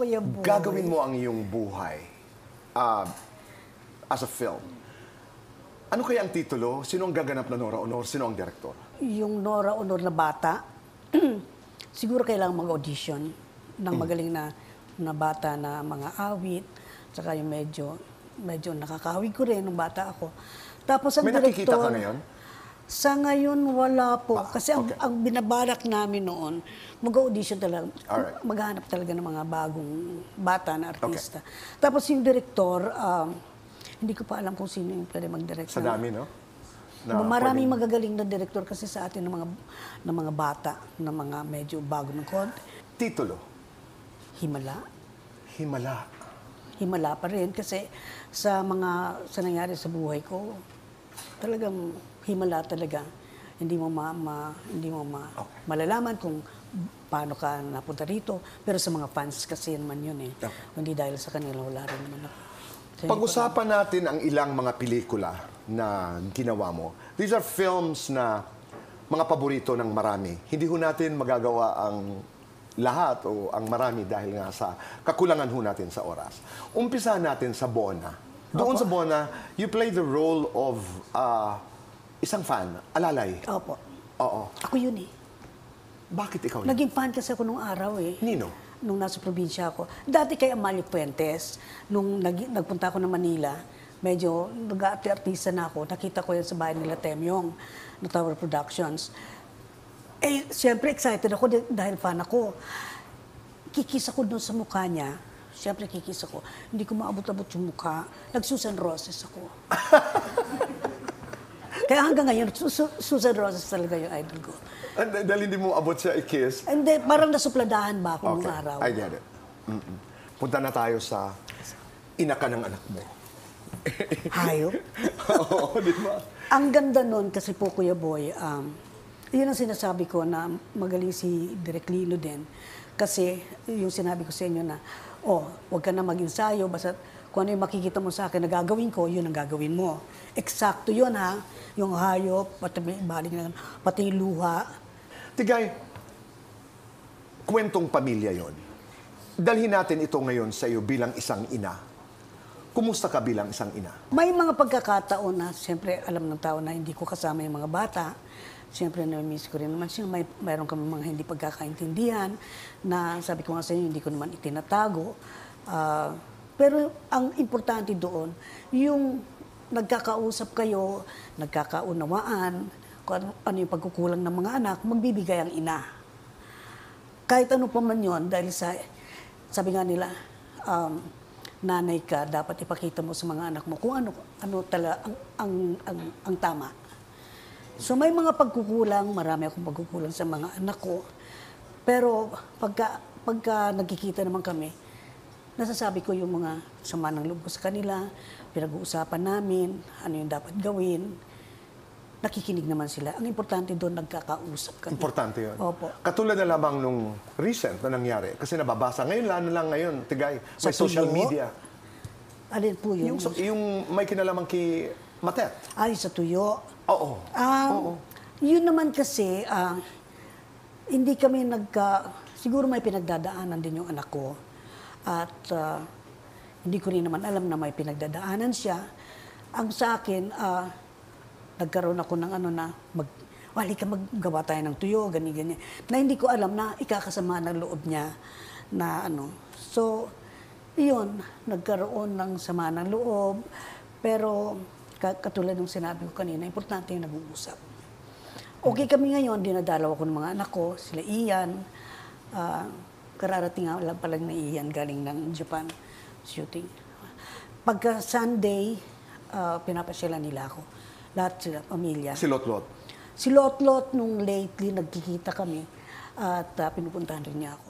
Kuya Boy. Gagawin mo ang iyong buhay as a film. Ano kaya ang titulo? Sino ang gaganap na Nora Honor? Sino ang direktor? Yung Nora Honor na bata, siguro kailangan mag-audition ng magaling na bata na mga awit, saka yung medyo nakakawig ko rin nung bata ako. Tapos ang May nakikita ka ngayon? Sa ngayon, wala po. Kasi ang binabalak namin noon, mag-audition talaga, maghanap talaga ng mga bagong bata na artista. Tapos yung direktor, hindi ko pa alam kung sino yung pwede mag-direct. Sa dami, no? Maraming magagaling na direktor kasi sa atin ng mga bata, na mga medyo bago ng konti. Titulo? Himala. Himala. Himala pa rin kasi sa nangyari sa buhay ko, talagang himala talaga. Hindi mo malalaman kung paano ka napunta rito. Pero sa mga fans kasi naman yun eh. Hindi dahil sa kanila, wala rin naman ako. So, pag-usapan natin ang ilang mga pelikula na ginawa mo. These are films na mga paborito ng marami. Hindi ho natin magagawa ang lahat o ang marami dahil nga sa kakulangan ho natin sa oras. Umpisa natin sa Bona. Doon sa Bona, you play the role of isang fan, Alalay. Opo. Oo. Ako yun eh. Bakit ikaw yun? Naging fan kasi ako nung araw eh. Nino? Nung nasa probinsya ako. Dati kay Amalio Puentes, nung nagpunta ako ng Manila, medyo nag-artista na ako. Nakita ko yan sa bahay nila Temyong, na Tower Productions. Eh, siyempre excited ako dahil fan ako. Kikis ako doon sa mukha niya. Siyempre kikis ako. Hindi ko maabot-abot yung mukha. Nag-Susan Roses ako. Kaya hanggang ngayon, Susan Roses talaga yung idol ko. Dahil hindi mo abot siya i-kiss? Hindi, parang nasupladahan ba ako nung araw. I get it. Punta na tayo sa ina ka ng anak mo. Hayop? Oo, di ba? Ang ganda nun kasi po, Kuya Boy, yun ang sinasabi ko na magaling si Direk Lilo din. Kasi yung sinabi ko sa inyo na, huwag ka na mag-ensayo, basta kung ano yung makikita mo sa akin na gagawin ko, yun ang gagawin mo. Eksakto yun ha, yung hayop, pati luha. Tigay, kwentong pamilya yon. Dalhin natin ito ngayon sa iyo bilang isang ina. Kumusta ka bilang isang ina? May mga pagkakataon na, siyempre, alam ng tao na hindi ko kasama yung mga bata. Siyempre, na-miss ko rin naman siya. Mayroon kami mga hindi pagkakaintindihan na sabi ko nga sa inyo, hindi ko naman itinatago. Pero ang importante doon, yung nagkakausap kayo, nagkakaunawaan, kung ano yung pagkukulang ng mga anak, magbibigay ang ina. Kahit ano pa man yun, dahil sabi nga nila, nanay ka, dapat ipakita mo sa mga anak mo kung ano talaga ang tama. So may mga pagkukulang, marami akong pagkukulang sa mga anak ko. Pero pagka nagkikita naman kami, nasasabi ko yung mga sama ng loob ko sa kanila, pinag-uusapan namin, ano yung dapat gawin. Nakikinig naman sila. Ang importante doon, nagkakausap kami. Importante yun. Opo. Katulad na lamang nung recent na nangyari. Kasi nababasa. Ngayon, lalo lang ngayon, Tigay, may social media. Alin po yun? Yung may kinalaman kay Matet. Ay, sa tuyo. Oo. Yun naman kasi, hindi kami siguro may pinagdadaanan din yung anak ko. At hindi ko rin naman alam na may pinagdadaanan siya. Ang sa akin, nagkaroon ako ng halika maggawa tayo ng tuyo, ganyan. Na hindi ko alam na ikakasama ng loob niya na So, yun, nagkaroon ng sama ng loob. Pero, katulad ng sinabi ko kanina, importante yung nag-uusap. Okay kami ngayon, dinadalaw ako ng mga anak ko, sila Ian. Kararating lang palang na Ian galing ng Japan shooting. Pagka Sunday, pinapasyalan nila ako. Lahat sila, pamilya. Si Lotlot? Si Lotlot, nung lately, nagkikita kami at pinupuntahan rin niya ako.